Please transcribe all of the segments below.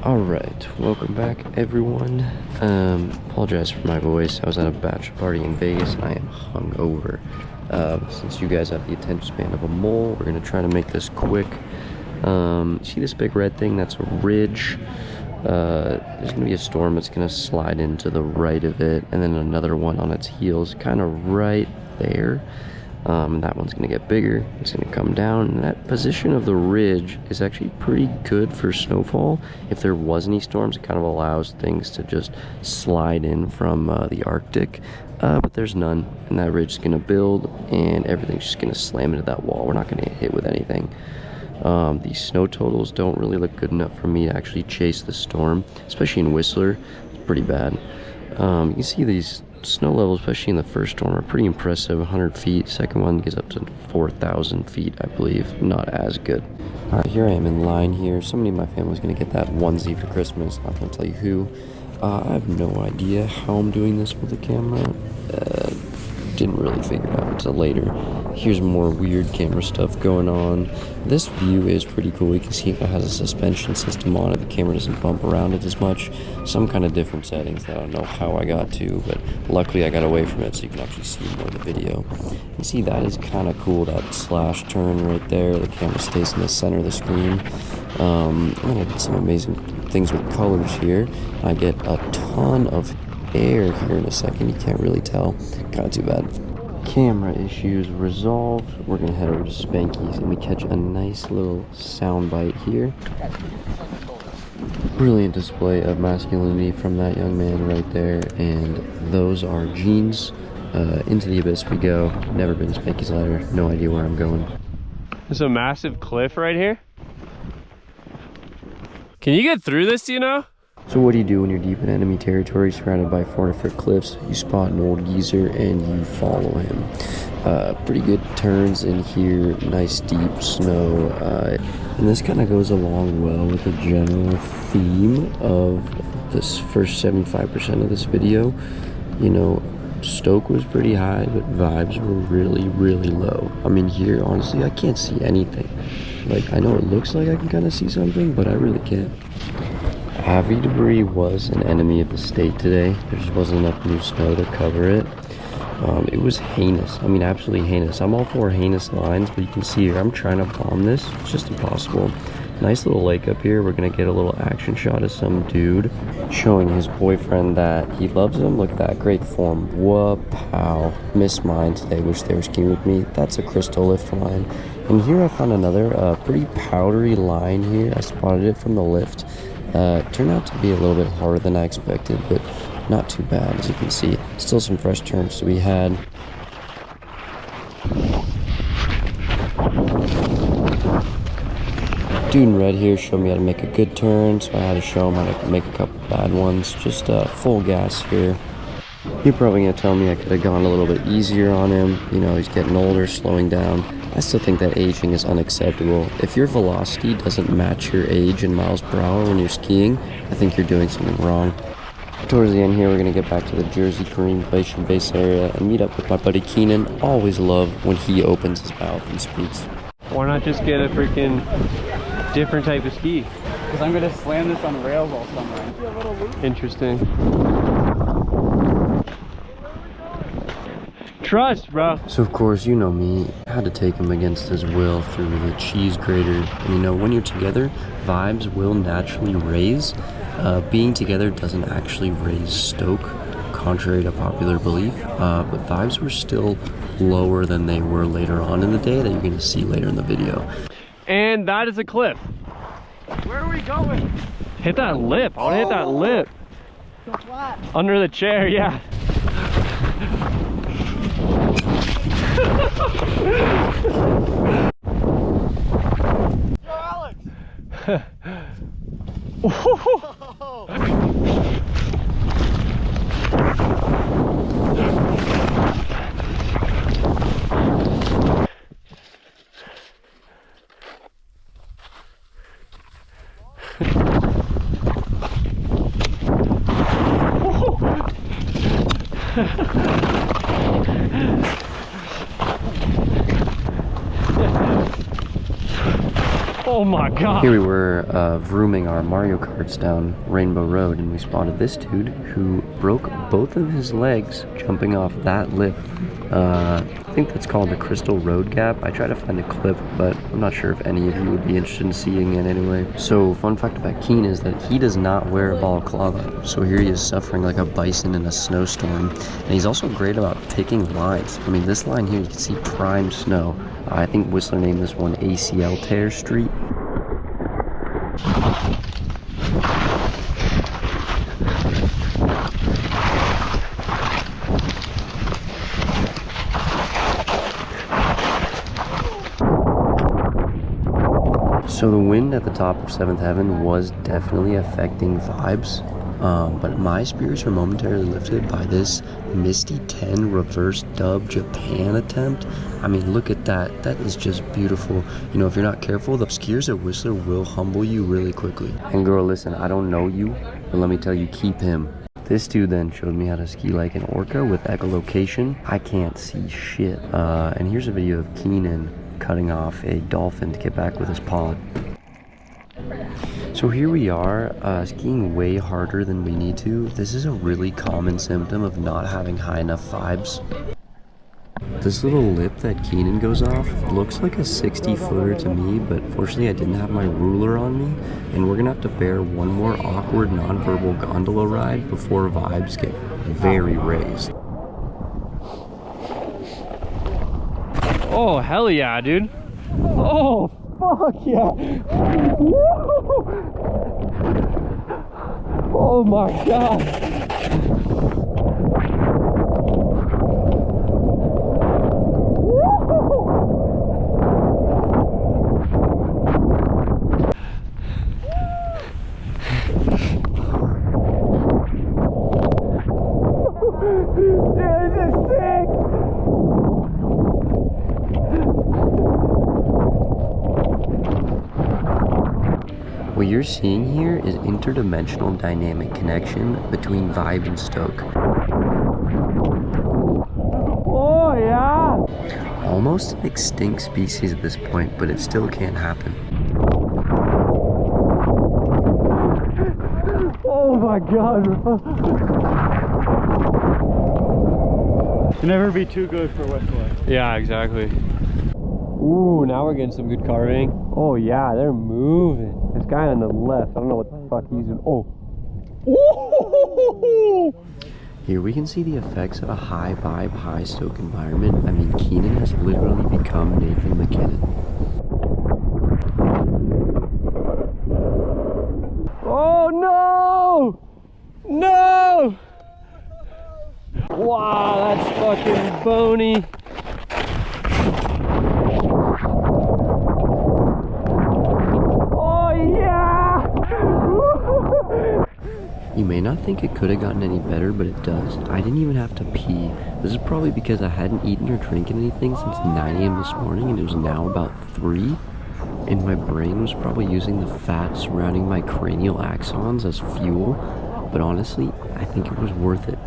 Alright, welcome back everyone. Apologize for my voice. I was at a bachelor party in Vegas and I am hungover. Since you guys have the attention span of a mole, we're gonna try to make this quick. See this big red thing? That's a ridge. There's gonna be a storm that's gonna slide into the right of it, and then another one on its heels, kind of right there. And that one's gonna get bigger. It's gonna come down, and that position of the ridge is actually pretty good for snowfall. If there was any storms, it kind of allows things to just slide in from the Arctic, but there's none, and that ridge is gonna build and everything's just gonna slam into that wall. We're not gonna get hit with anything. These snow totals don't really look good enough for me to actually chase the storm, especially in Whistler. It's pretty bad. You can see these snow levels, especially in the first storm, are pretty impressive. 100 feet. Second one gets up to 4,000 feet, I believe. Not as good. Alright, here I am in line here. Somebody in my family is going to get that onesie for Christmas. Not going to tell you who. I have no idea how I'm doing this with the camera. Didn't really figure it out until later. Here's more weird camera stuff going on. This view is pretty cool. You can see it has a suspension system on it. The camera doesn't bump around it as much. Some kind of different settings that I don't know how I got to, but luckily I got away from it so you can actually see more of the video. You see that is kind of cool, that slash turn right there. The camera stays in the center of the screen. I'm gonna do some amazing things with colors here. I get a ton of air here in a second. You can't really tell. Kind of too bad. Camera issues resolved. We're gonna head over to Spanky's and we catch a nice little sound bite here. Brilliant display of masculinity from that young man right there, and those are jeans. Into the abyss we go. Never been to Spanky's ladder. No idea where I'm going. There's a massive cliff right here. Can you get through this, do you know? So what do you do when you're deep in enemy territory surrounded by 4-foot cliffs? You spot an old geezer and you follow him. Pretty good turns in here, nice deep snow, and this kind of goes along well with the general theme of this first 75% of this video. You know, Stoke was pretty high, but vibes were really, really low. I mean, here, honestly, I can't see anything. Like, I know it looks like I can kind of see something, but I really can't. Heavy debris was an enemy of the state today. There just wasn't enough new snow to cover it. It was heinous. I mean, absolutely heinous. I'm all for heinous lines, but you can see here, I'm trying to bomb this. It's just impossible. Nice little lake up here. We're gonna get a little action shot of some dude showing his boyfriend that he loves him. Look at that, great form. Whoa-pow. Missed mine today, wish they were skiing with me. That's a crystal lift line. And here I found another pretty powdery line here. I spotted it from the lift. Turned out to be a little bit harder than I expected, but not too bad, as you can see. Still some fresh turns to be had. Dude in red here showed me how to make a good turn, so I had to show him how to make a couple bad ones. Just full gas here. You're probably gonna tell me I could have gone a little bit easier on him. You know, he's getting older, slowing down. I still think that aging is unacceptable. If your velocity doesn't match your age in miles per hour when you're skiing, I think you're doing something wrong. Towards the end here, we're gonna get back to the Jersey Kareem Glacier Base area and meet up with my buddy Keenan. Always love when he opens his mouth and speaks. Why not just get a freaking different type of ski? Because I'm gonna slam this on rails all summer. Interesting. Trust, bro. So of course, you know me, I had to take him against his will through the cheese grater. And you know, when you're together, vibes will naturally raise. Being together doesn't actually raise stoke, contrary to popular belief, but vibes were still lower than they were later on in the day that you're going to see later in the video. And that is a cliff. Where are we going? Hit that lip. I want to hit that lip. So flat. Under the chair, yeah. Yo, Alex! Oh Oh my god. Here we were vrooming our Mario Karts down Rainbow Road, and we spotted this dude who broke both of his legs jumping off that lip. I think that's called the Crystal Road Gap. I tried to find a clip, but I'm not sure if any of you would be interested in seeing it anyway. So, fun fact about Keen is that he does not wear a balaclava. So here he is suffering like a bison in a snowstorm. And he's also great about picking lines. I mean, this line here, you can see prime snow. I think Whistler named this one ACL Tear Street. So the wind at the top of 7th Heaven was definitely affecting vibes, but my spirits were momentarily lifted by this Misty 10 reverse dub Japan attempt. I mean, look at that. That is just beautiful. You know, if you're not careful, the skiers at Whistler will humble you really quickly. And girl, listen, I don't know you, but let me tell you, keep him. This dude then showed me how to ski like an orca with echolocation. I can't see shit. And here's a video of Keenan cutting off a dolphin to get back with his pod. So here we are, skiing way harder than we need to. This is a really common symptom of not having high enough vibes. This little lip that Keenan goes off looks like a 60-footer to me, but fortunately I didn't have my ruler on me, and we're gonna have to bear one more awkward nonverbal gondola ride before vibes get very raised. Oh, hell yeah, dude. Oh, fuck yeah. Woo! Oh my god. What you're seeing here is interdimensional dynamic connection between vibe and stoke. Oh yeah! Almost an extinct species at this point, but it still can't happen. Oh my god! Can never be too good for Whistler. Yeah, exactly. Ooh, now we're getting some good carving. Oh yeah, they're moving. This guy on the left, I don't know what the fuck he's doing. Oh. Ooh. Here we can see the effects of a high vibe, high stoke environment. I mean, Keenan has literally become Nathan McKinnon. Oh no! No! Wow, that's fucking bony. You may not think it could have gotten any better, but it does. I didn't even have to pee. This is probably because I hadn't eaten or drinking anything since 9 a.m. this morning, and it was now about 3. And my brain was probably using the fat surrounding my cranial axons as fuel. But honestly, I think it was worth it.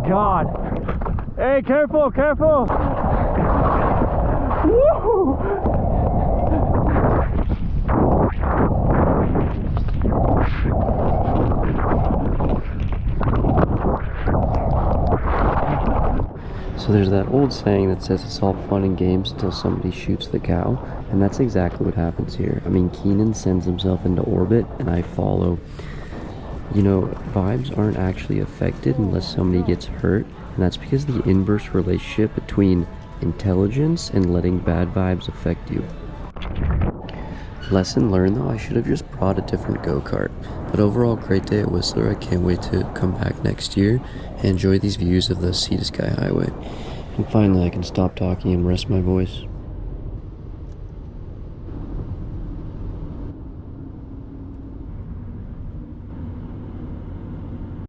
God. Hey, careful, careful. Woo! So there's that old saying that says it's all fun and games until somebody shoots the cow, and that's exactly what happens here. I mean, Keenan sends himself into orbit, and I follow. You know, vibes aren't actually affected unless somebody gets hurt, and that's because the inverse relationship between intelligence and letting bad vibes affect you. Lesson learned though, I should have just brought a different go-kart. But overall, great day at Whistler. I can't wait to come back next year and enjoy these views of the Sea to Sky Highway. And finally I can stop talking and rest my voice.